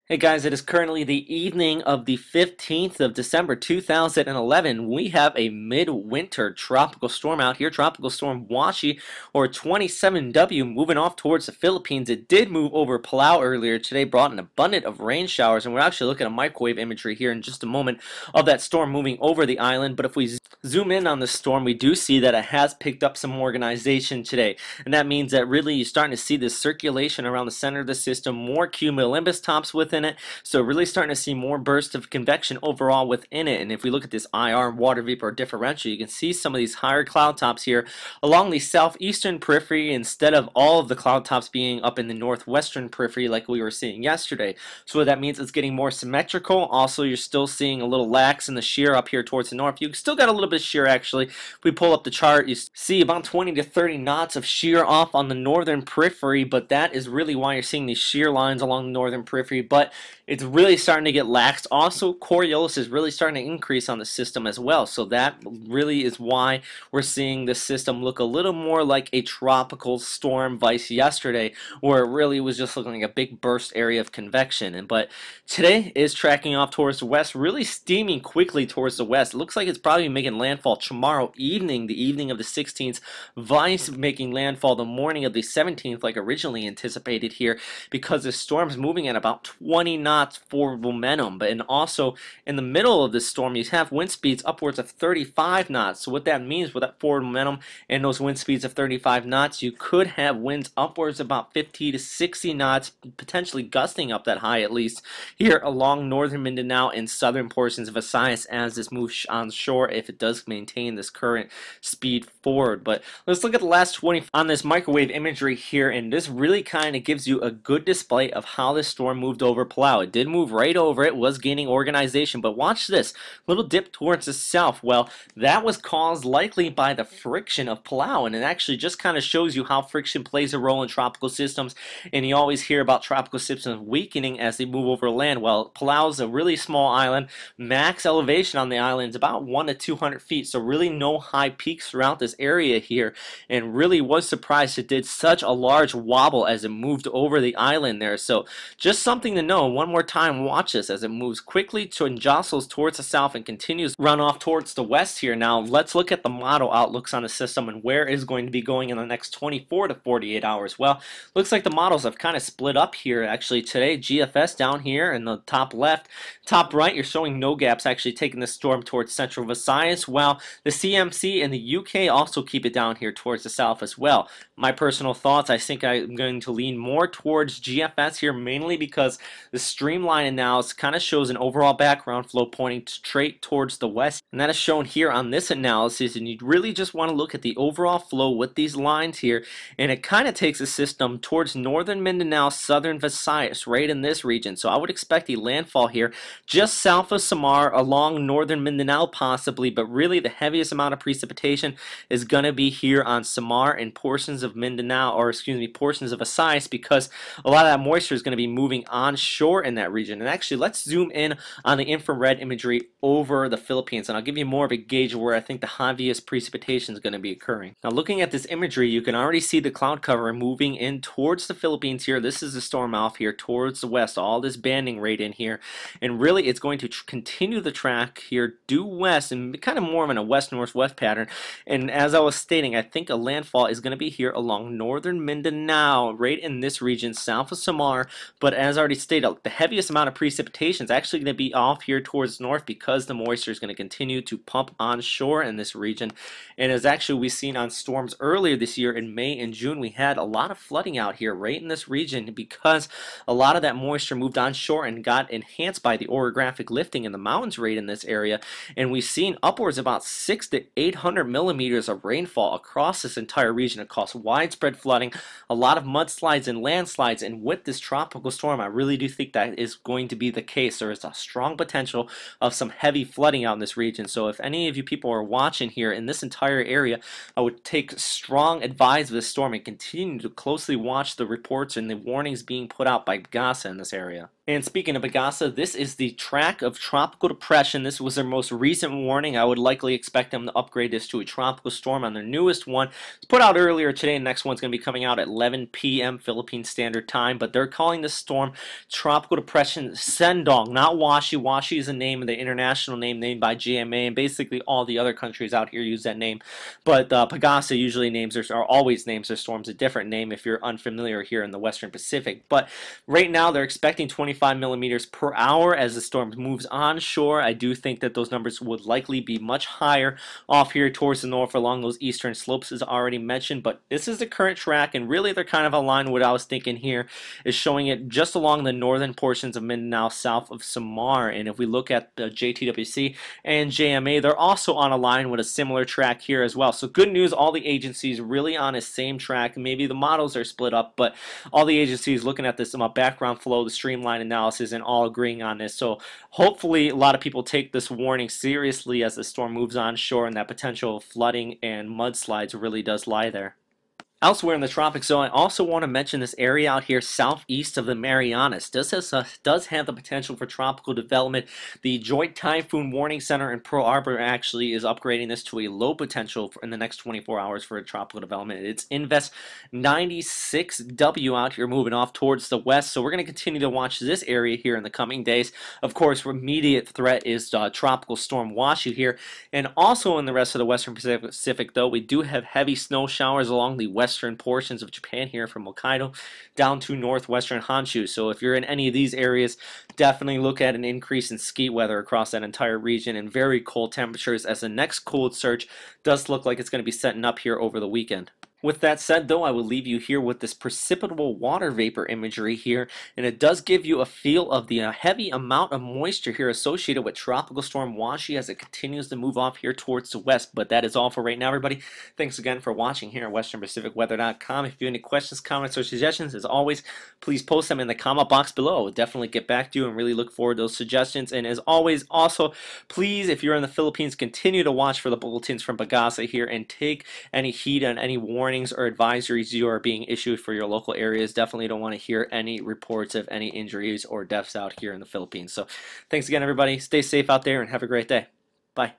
Hey guys, it is currently the evening of the 15th of December 2011. We have a midwinter tropical storm out here, Tropical Storm Washi, or 27W, moving off towards the Philippines. It did move over Palau earlier today, brought an abundance of rain showers, and we're actually looking at microwave imagery here in just a moment of that storm moving over the island. But if we zoom in on the storm, we do see that it has picked up some organization today, and that means that really you're starting to see this circulation around the center of the system, more cumulonimbus tops within it, so really starting to see more bursts of convection overall within it. And if we look at this IR water vapor differential, you can see some of these higher cloud tops here along the southeastern periphery instead of all of the cloud tops being up in the northwestern periphery like we were seeing yesterday. So what that means, it's getting more symmetrical. Also, you're still seeing a little lax in the shear up here towards the north. You still got a little bit of shear actually. If we pull up the chart, you see about 20 to 30 knots of shear off on the northern periphery, but that is really why you're seeing these shear lines along the northern periphery. But it's really starting to get laxed. Also, Coriolis is really starting to increase on the system as well. So that really is why we're seeing the system look a little more like a tropical storm vice yesterday, where it really was just looking like a big burst area of convection. But today is tracking off towards the west, really steaming quickly towards the west. It looks like it's probably making landfall tomorrow evening, the evening of the 16th, vice making landfall the morning of the 17th like originally anticipated here, because the storm's moving at about 20 knots forward momentum. But and also in the middle of this storm, you have wind speeds upwards of 35 knots. So what that means with that forward momentum and those wind speeds of 35 knots, you could have winds upwards about 50 to 60 knots, potentially gusting up that high at least here along northern Mindanao and southern portions of Visayas as this moves on shore, if it does maintain this current speed forward. But let's look at the last 20 on this microwave imagery here, and this really kind of gives you a good display of how this storm moved over Palau. It did move right over it, was gaining organization, but watch this little dip towards the south. Well, that was caused likely by the friction of Palau, and it actually just kind of shows you how friction plays a role in tropical systems. And you always hear about tropical systems weakening as they move over land. Well, Palau's a really small island. Max elevation on the island is about 1 to 200 feet, so really no high peaks throughout this area here, and really was surprised it did such a large wobble as it moved over the island there. So just something to know. One more time, watch this as it moves quickly and jostles towards the south and continues to run off towards the west here. Now let's look at the model outlooks on the system and where it is going to be going in the next 24 to 48 hours. Well, looks like the models have kind of split up here actually today. GFS down here in the top left, top right, you're showing no gaps actually taking the storm towards central Visayas, while the CMC and the UK also keep it down here towards the south as well. My personal thoughts, I think I'm going to lean more towards GFS here, mainly because the streamline analysis kind of shows an overall background flow pointing straight towards the west, and that is shown here on this analysis. And you really just want to look at the overall flow with these lines here, and it kind of takes the system towards northern Mindanao, southern Visayas, right in this region. So I would expect a landfall here just south of Samar along northern Mindanao possibly, but really the heaviest amount of precipitation is going to be here on Samar and portions of Mindanao, or excuse me, portions of Visayas, because a lot of that moisture is going to be moving onshore in that region. And actually, let's zoom in on the infrared imagery over the Philippines, and I'll give you more of a gauge of where I think the heaviest precipitation is going to be occurring. Now, looking at this imagery, you can already see the cloud cover moving in towards the Philippines here. This is the storm mouth here towards the west, all this banding right in here, and really it's going to continue the track here due west and kind of more of in a west-northwest pattern. And as I was stating, I think a landfall is going to be here along northern Mindanao, right in this region south of Samar. But as I already stated, the heaviest amount of precipitation is actually going to be off here towards north, because the moisture is going to continue to pump onshore in this region. And as actually we've seen on storms earlier this year in May and June, we had a lot of flooding out here right in this region, because a lot of that moisture moved onshore and got enhanced by the orographic lifting in the mountains right in this area. And we've seen upwards about 600 to 800 millimeters of rainfall across this entire region. It caused widespread flooding, a lot of mudslides and landslides. And with this tropical storm, I really do think that is going to be the case. There is a strong potential of some heavy flooding out in this region. So if any of you people are watching here in this entire area, I would take strong advice of this storm and continue to closely watch the reports and the warnings being put out by GASA in this area. And speaking of Agasa, this is the track of tropical depression. This was their most recent warning. I would likely expect them to upgrade this to a tropical storm on their newest one. It's put out earlier today. The next one's going to be coming out at 11 p.m. Philippine Standard Time, but they're calling this storm Tropical Depression Sendong, not Washi. Washi is a name, the international name named by GMA, and basically all the other countries out here use that name. But Pagasa usually names their, or always names their storms a different name if you're unfamiliar here in the Western Pacific. But right now they're expecting 25 millimeters per hour as the storm moves onshore. I do think that those numbers would likely be much higher off here towards the north along those eastern slopes as already mentioned. But this is the current track, and really they're kind of aligned with what I was thinking here is showing it just along the northern portions of Mindanao south of Samar. And if we look at the JTWC and JMA, they're also on a line with a similar track here as well. So good news, all the agencies really on the same track. Maybe the models are split up, but all the agencies looking at this background flow, the streamline analysis, and all agreeing on this. So hopefully a lot of people take this warning seriously as the storm moves onshore, and that potential flooding and mudslides really does lie there. Elsewhere in the tropics, though, I also want to mention this area out here southeast of the Marianas. This does have the potential for tropical development. The Joint Typhoon Warning Center in Pearl Harbor actually is upgrading this to a low potential in the next 24 hours for a tropical development. It's Invest 96W out here moving off towards the west. So we're going to continue to watch this area here in the coming days. Of course, immediate threat is Tropical Storm Washi here. And also in the rest of the Western Pacific, though, we do have heavy snow showers along the western portions of Japan here from Hokkaido down to northwestern Honshu. So if you're in any of these areas, definitely look at an increase in ski weather across that entire region and very cold temperatures, as the next cold surge does look like it's going to be setting up here over the weekend. With that said, though, I will leave you here with this precipitable water vapor imagery here, and it does give you a feel of the heavy amount of moisture here associated with Tropical Storm Washi as it continues to move off here towards the west. But that is all for right now, everybody. Thanks again for watching here at WesternPacificWeather.com. If you have any questions, comments, or suggestions, as always, please post them in the comment box below. I will definitely get back to you and really look forward to those suggestions. And as always, also, please, if you're in the Philippines, continue to watch for the bulletins from Pagasa here and take any heed on any warnings or advisories you are being issued for your local areas. Definitely don't want to hear any reports of any injuries or deaths out here in the Philippines. So thanks again, everybody. Stay safe out there and have a great day. Bye.